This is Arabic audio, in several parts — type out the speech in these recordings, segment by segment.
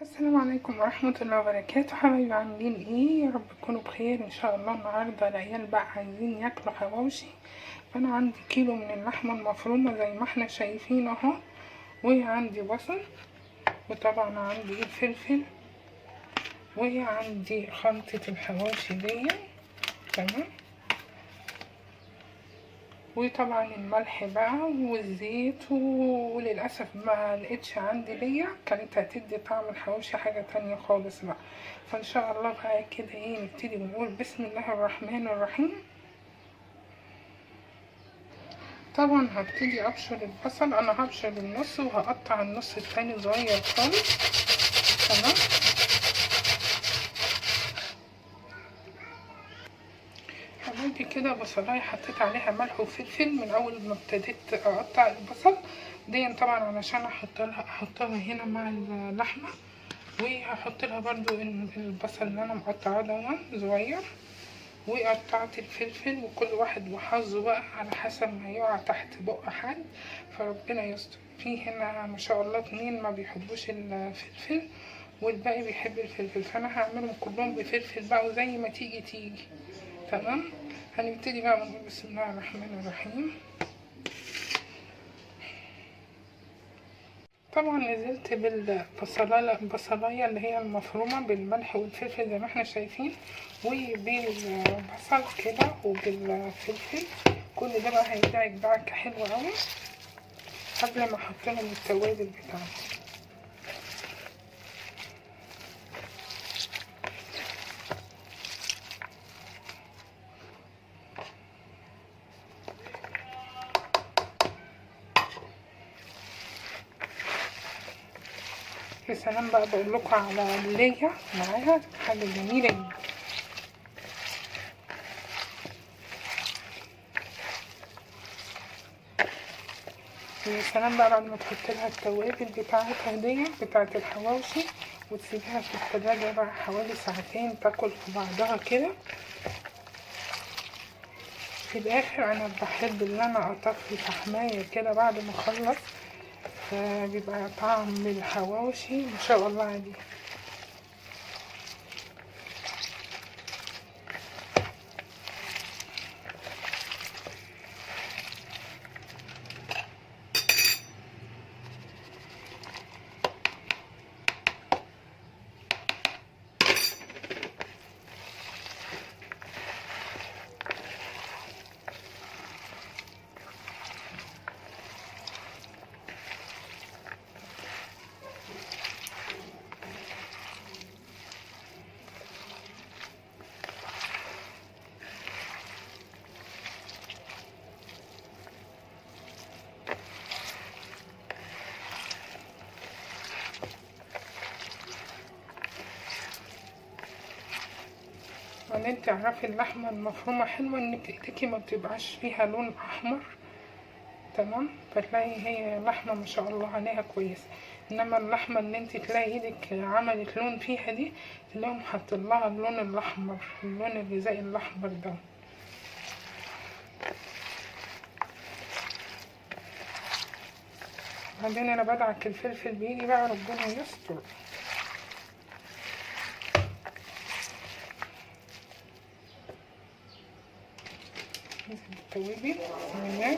السلام عليكم ورحمة الله وبركاته. حبايبي عاملين ايه؟ يا رب تكونوا بخير ان شاء الله. النهاردة العيال بقى عايزين ياكلوا حواوشي، فانا عندي كيلو من اللحمة المفرومة زي ما احنا شايفين اهو، وعندي بصل، وطبعا عندي الفلفل، وعندي خلطة الحواوشي دي. تمام. وطبعا الملح بقى والزيت، وللاسف ما لقيتش عندي ليا، كانت هتدي طعم الحواوشي حاجه تانية خالص بقى. فان شاء الله بقى كده ايه، نبتدي ونقول بسم الله الرحمن الرحيم. طبعا هبتدي ابشر البصل، انا هبشر النص وهقطع النص التاني صغير خالص. تمام. حبيبي كده بصلايه حطيت عليها ملح وفلفل من اول ما ابتديت اقطع البصل دي، طبعا علشان احطها هنا مع اللحمه. وهحط لها برضو البصل اللي انا مقطعاه ده صغير، وقطعت الفلفل، وكل واحد وحظه بقى على حسب ما يقع تحت بق حد، فربنا يستر. في هنا ما شاء الله 2 ما بيحبوش الفلفل والباقي بيحب الفلفل، فانا هعملهم كلهم بفلفل بقى وزي ما تيجي تيجي. تمام. هنبتدي بقى ونقول بسم الله الرحمن الرحيم. طبعا نزلت بالبصلايه اللي هي المفرومه بالملح والفلفل زي ما احنا شايفين، وبالبصل كده وبالفلفل. كل ده بقى هيدعك دعكه حلوه قوي قبل ما احط لهم التوابل بتاعتي. يا سلام بقى، بقول لكم على اللية معاها حاجه جميله جدا. يا سلام بقى بعد ما تحط لها التوابل بتاعتها دي بتاعت الحواوشي، وتسيبها في التلاجة بقى حوالي ساعتين، تاكل في بعضها كده. في الاخر انا بحب ان انا اطفي فحمايه كده بعد ما اخلص، فبيبقى طعم الحواوشي ما شاء الله عليه. وان انت تعرفي اللحمه المفرومه حلوه انك ايديكي ما بتبقاش فيها لون احمر. تمام. فتلاقي هي لحمه ما شاء الله عليها كويسه. انما اللحمه اللي انت تلاقي ايدك عملت لون فيها دي، تلاقيهم حاطين لها اللون الاحمر، اللون اللي زي الاحمر ده. بعدين انا بدعك الفلفل بايدي بقى، ربنا يستر. التوابل تمام.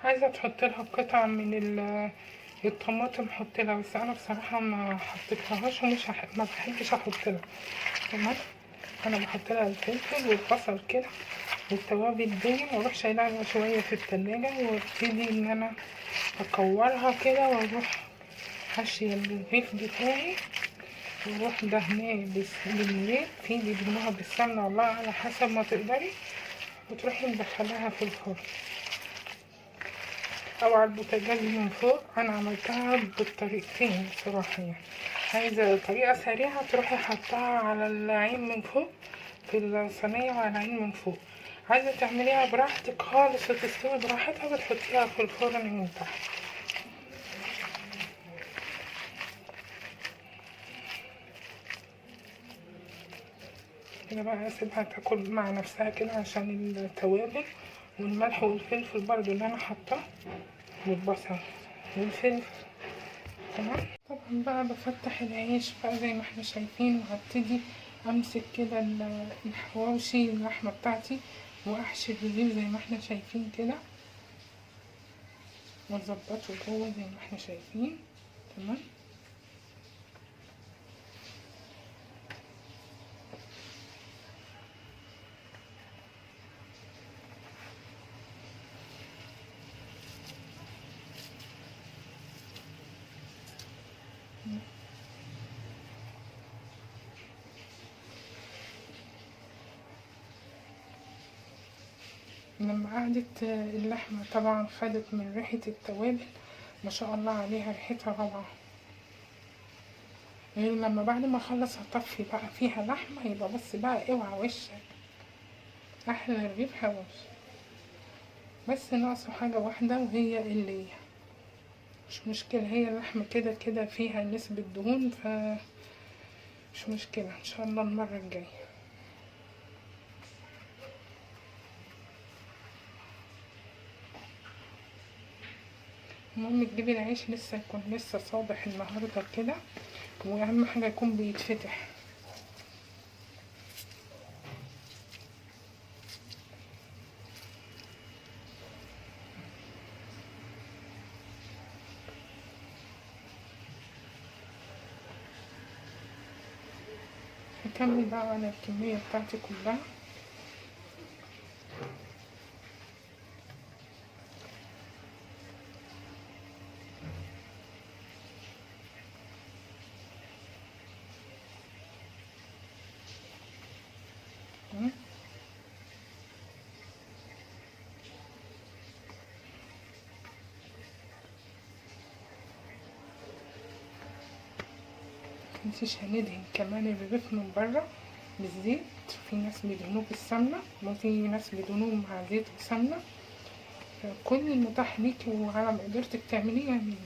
عايزه تحط لها قطع من الطماطم حط لها، بس انا بصراحه ما حطيتلهاش ومش ما بحبش احط لها. تمام. انا بحط لها الفلفل والبصل كده التوابل دي، واروح شايلها شويه في التلاجة، وابتدي ان انا اكورها كده، واروح حشي الرغيف بتاعي، واروح دهناه بالزيت، في بيدهنوها بالسمنه والله على حسب ما تقدري، وتروحي مدخلاها في الفرن او على البوتاجاز من فوق. انا عملتها بالطريقتين بصراحه، يعني عايزه طريقه سريعه تروحي حطها على العين من فوق في الصينيه، وعلى العين من فوق. عايزه تعمليها براحتك خالص وتستوي براحتها، بتحطيها في الفرن من تحت كده. بقى اسيبها تاكل مع نفسها كده، عشان التوابل والملح والفلفل برضو اللي انا حاطاه، والبصل والفلفل. تمام. طبعا بقى بفتح العيش بقى زي ما احنا شايفين، وهبتدي امسك كده الحواوشي اللحمه بتاعتي، واحشي الرغيف زي ما احنا شايفين كده، واظبطه جوه زي ما احنا شايفين. تمام. لما قعدت اللحمه طبعا خدت من ريحه التوابل، ما شاء الله عليها، ريحتها روعه. غير لما بعد ما اخلص هطفي بقى فيها لحمه، يبقى بس بقى اوعى وشك، احلى رغيف حواوشي. بس ناقصه حاجه واحده، وهي اللي مش مشكله، هي اللحمه كده كده فيها نسبه دهون، مش مشكله ان شاء الله المره الجايه. المهم تجيبي العيش لسه يكون لسه صابح النهارده كده، واهم حاجه يكون بيتفتح. هكمل بقى على الكميه بتاعتي كلها. متنسيش هندهن كمان الرغيف من بره بالزيت، في ناس بيدهنوه بالسمنه، وفي ناس بيدهنوه مع زيت وسمنه. كل المتاح ليكي وعلى ما قدرتك تعمليه اعمليه.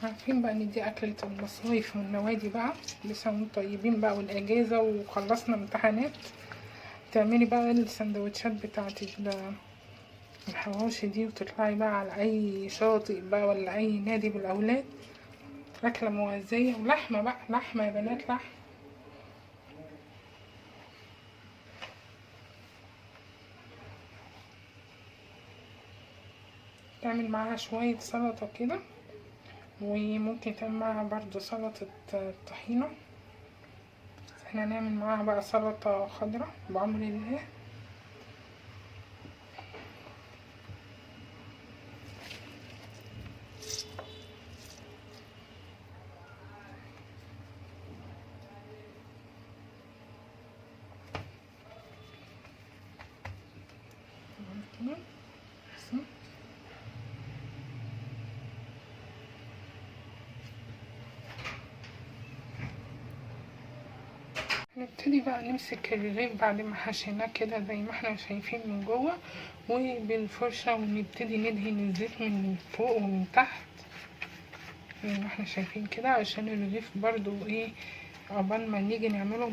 عارفين بقى ان دي اكلة المصايف والنوادي بقى، لسه وانتم طيبين بقى والاجازة وخلصنا امتحانات، تعملي بقى السندوتشات بتاعت الحواوشي دي، وتطلعي بقى على اي شاطئ بقى ولا اي نادي بالاولاد. اكلة مغذية، ولحمة بقى، لحمة يا بنات، لحمة. تعمل معاها شوية سلطة كده، وممكن تعمل معاها برضو سلطة طحينة. احنا هنعمل معاها بقى سلطة خضراء بأمر الله. تمام. نبتدي بقى نمسك الرغيف بعد ما حشيناه كده زي ما احنا شايفين من جوه، وبالفرشة، ونبتدي ندهن الزيت من فوق ومن تحت زي ما احنا شايفين كده، عشان الرغيف برضو ايه، عقبال ما نيجي نعمله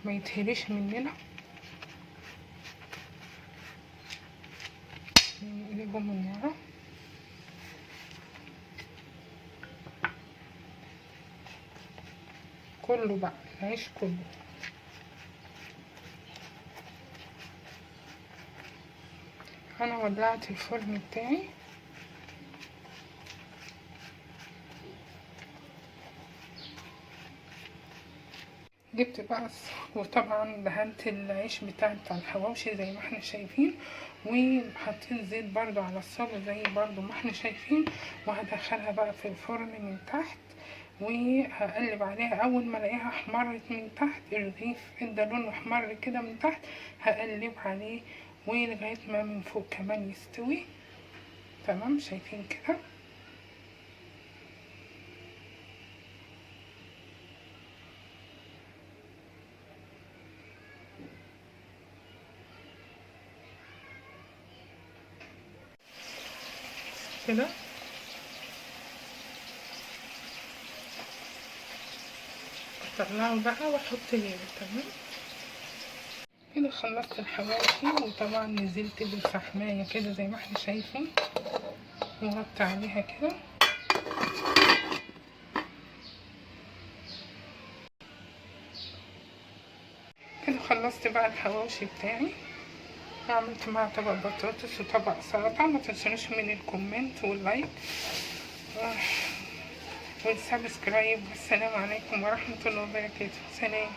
ما يتهريش مننا. نقلبه من ورا كله بقى، العيش كله. انا ولعت الفرن بتاعي، جبت بقى وطبعا دهنت العيش بتاع الحواوشي زي ما احنا شايفين، وحطيت زيت برضو على الصاج زي برضو ما احنا شايفين. وهدخلها بقى في الفرن من تحت، وهقلب عليها. اول ما الاقيها احمرت من تحت، الرغيف ادى لون احمر كده من تحت، هقلب عليه ولغايه ما من فوق كمان يستوي. تمام، شايفين كده. كده اطلعه بقى واحط غيره. تمام كده خلصت الحواوشي، وطبعا نزلت بالفحمايه كده زي ما احنا شايفين، وغطي عليها كده. كده خلصت بقى الحواوشي بتاعي، وعملت معاه طبق بطاطس وطبق سلطه. ما تنسونوش من الكومنت واللايك والسبسكرايب. والسلام عليكم ورحمه الله وبركاته. سلام.